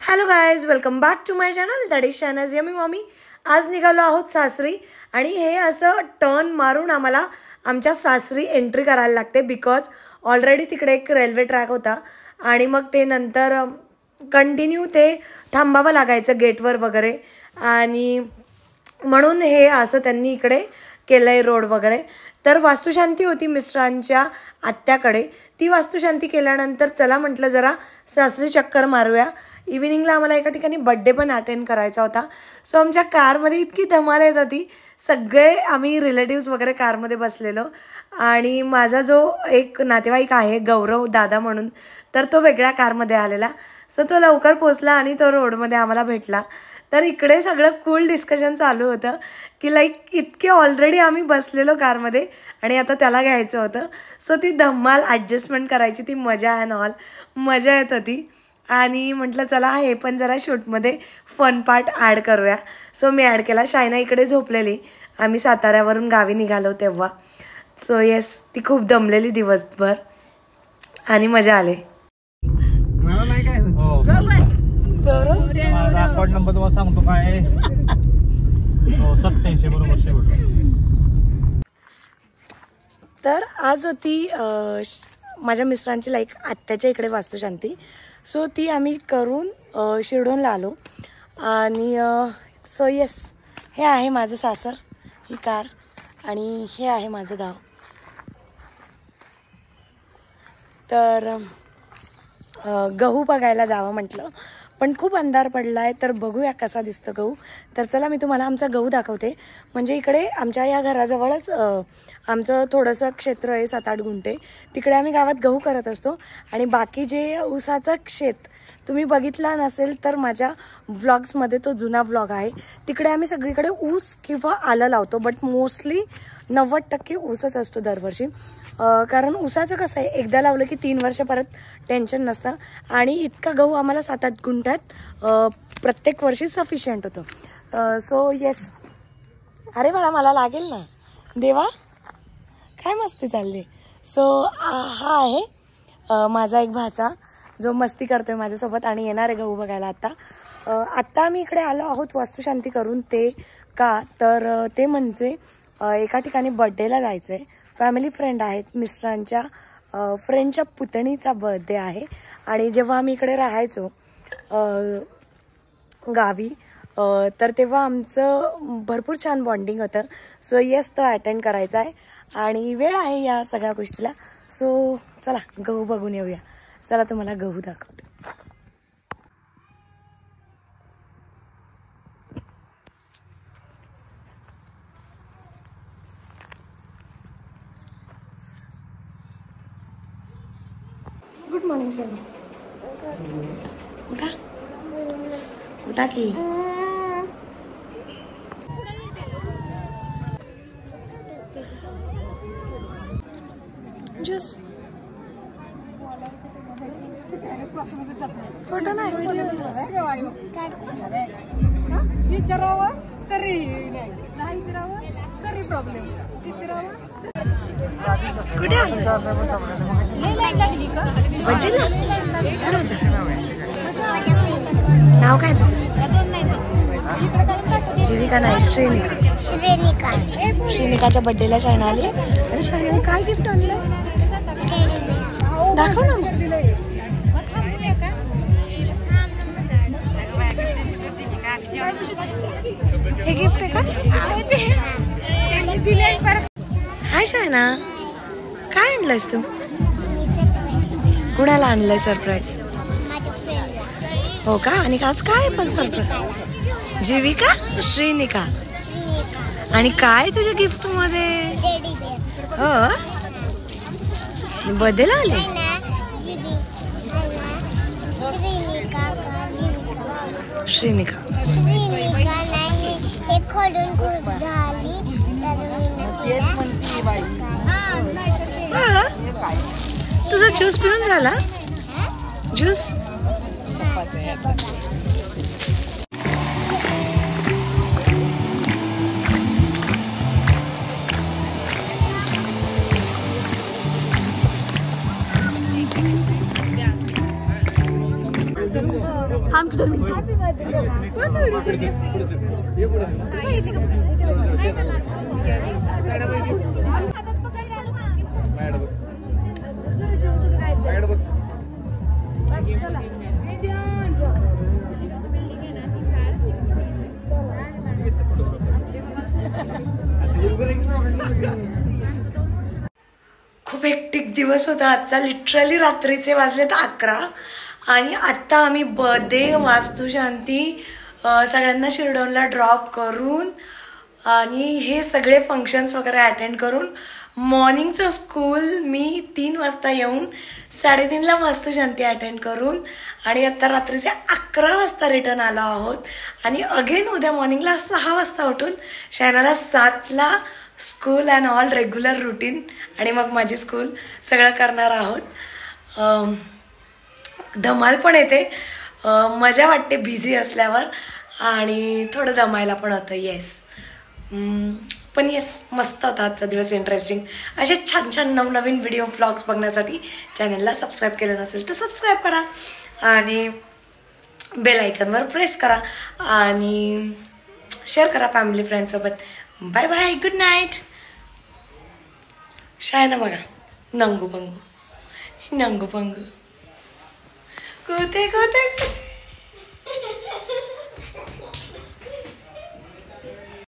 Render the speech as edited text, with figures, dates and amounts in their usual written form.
Hello guys, welcome back to my channel that is Shahnaz yummy mommy. आज निघालो आहोत सासरी आणि हे असं टर्न मारून आम्हाला आमच्या सासरी एंट्री करायला लागते बिकॉज ऑलरेडी तिकडे एक रेल्वे ट्रॅक होता आणि मग ते नंतर कंटिन्यू ते थांबावं लागायचं गेटवर वगैरे आणि म्हणून हे असं त्यांनी इकडे केलं आहे रोड वगैरे. तर वास्तुशांती होती मिस्टरांच्या आत्याकडे. ती वास्तुशांती केल्यानंतर चला म्हटलं जरा सासरी चक्कर मारूया. इव्हिनिंगला आम्हाला एका ठिकाणी बड्डे पण अटेंड करायचा होता. सो आमच्या कारमध्ये इतकी धमाल येत होती. सगळे आम्ही रिलेटिव्स वगैरे कारमध्ये बसलेलो आणि माझा जो एक नातेवाईक आहे गौरव दादा म्हणून, तर तो वेगळ्या कारमध्ये आलेला. सो तो लवकर पोचला आणि तो रोडमध्ये आम्हाला भेटला. तर इकडे सगळं कूल डिस्कशन चालू होतं की लाईक इतके ऑलरेडी आम्ही बसलेलो कारमध्ये आणि आता त्याला घ्यायचं होतं. सो ती धम्माल ॲडजस्टमेंट करायची, ती मजा अँड ऑल मजा येत होती. आणि म्हटलं चला हे पण जरा शूटमध्ये फन पार्ट ॲड करूया. सो मी ॲड केला. शायना इकडे झोपलेली, आम्ही साताऱ्यावरून गावी निघालो तेव्हा. सो येस, ती खूप दमलेली दिवसभर आणि मजा आली. अकाउंट नंबर तुम्हाला सांगतो काय 87 बरोबर शेवट. तर आज होती माझ्या मिस्टरांची लाईक आत्याच्या इकडे वास्तुशांती. सो ती आम्ही करून शिरडोनला आलो आणि सो येस, हे आहे माझं सासर, ही कार आणि हे आहे माझं गाव. तर गहू बघायला जावं म्हटलं पण खूप अंधार पडला आहे, तर बघूया कसा दिसतं गहू. तर चला मी तुम्हाला आमचा गहू दाखवते. म्हणजे इकडे आमच्या या घराजवळच आमचं थोडंसं क्षेत्र आहे, 7-8 गुंठे. तिकडे आम्ही गावात गहू करत असतो आणि बाकी जे ऊसाचं शेत तुम्ही बघितला नसेल तर माझ्या व्लॉग्समध्ये तो जुना व्लॉग आहे. तिकडे आम्ही सगळीकडे ऊस किंवा आलं लावतो, बट मोस्टली 90% ऊसच असतो दरवर्षी. कारण ऊसाचं कसं आहे, एकदा लावलं की 3 वर्ष परत टेन्शन नसतं आणि इतका गहू आम्हाला 7-8 गुंठ्यात प्रत्येक वर्षी सफिशियंट होतं. सो येस, अरे बाळा मला लागेल ना देवा, काय मस्ती चालली. सो हा आहे माझा एक भाचा जो मस्ती करतोय माझ्यासोबत आणि येणार आहे गहू बघायला. आत्ता आम्ही इकडे आलो आहोत वास्तुशांती करून. ते का तर ते म्हणजे एका ठिकाणी बर्थडेला जायचं आहे. फॅमिली फ्रेंड आहेत, मिस्टरांच्या फ्रेंडच्या पुतणीचा बर्थडे आहे आणि जेव्हा आम्ही इकडे राहायचो गावी तर तेव्हा आमचं भरपूर छान बॉन्डिंग होतं. सो येस, तो अटेंड करायचा आहे आणि वेळ आहे या सगळ्या गोष्टीला. सो चला गहू बघून येऊया. चला तुम्हाला गहू दाखवते. Good morning Sharma. उठा उठा की. ज्यूस फोटो नाही, व्हिडिओ विचारावं तरी नाही विचारावं तरी प्रॉब्लेम. विचारावं कुठे नाव काय तुझं? जीविका नाही, श्रीनिका. श्रीनिकाच्या बर्थडेला शायना आली आणि शायनाने काय गिफ्ट आणलं दाखव ना. हे गिफ्ट आहे का? हाय शायना, काय आणलंयस तू? कुणाला आणलंय सरप्राईज? हो का? आणि आज काय पण सरप्राईज? जीविका, श्रीनिका. आणि काय तुझ्या गिफ्ट मध्ये? हो, बर्थडेला आले. श्रीनिका तुझा ज्यूस पिऊन झाला? ज्यूस थांब की 2 मिनिटं. खूप हेक्टिक दिवस होता आजचा. लिटरली रात्रीचे वाजलेत 11 आणि आत्ता आम्ही बर्थडे, वास्तुशांती, सगळ्यांना शिरडोनला ड्रॉप करून आणि हे सगळे फंक्शन्स वगैरे अटेंड करून मॉर्निंगचं स्कूल मी 3 वाजता येऊन 3:30ला वास्तुशांती अटेंड करून आणि आत्ता रात्रीचे 11 वाजता रिटर्न आलो आहोत. आणि अगेन उद्या मॉर्निंगला 6 वाजता उठून शयनाला 7ला school and all regular routine आणि मग माझी स्कूल सगळं करणार आहोत. धमाल पण येते, मजा वाटते बिझी असल्यावर आणि थोडं दमायला पण होतं. येस, पण येस, मस्त होता आजचा दिवस, इंटरेस्टिंग. असे छान छान नवनवीन व्हिडिओ ब्लॉग्स बघण्यासाठी चॅनलला सबस्क्राईब केलं नसेल तर सबस्क्राईब करा आणि बेल आयकॉनवर प्रेस करा आणि शेअर करा फॅमिली फ्रेंड्ससोबत. Bye bye, good night. शायना बघा, नंगू पंगू, नंगू पंगू, कुठे कुठे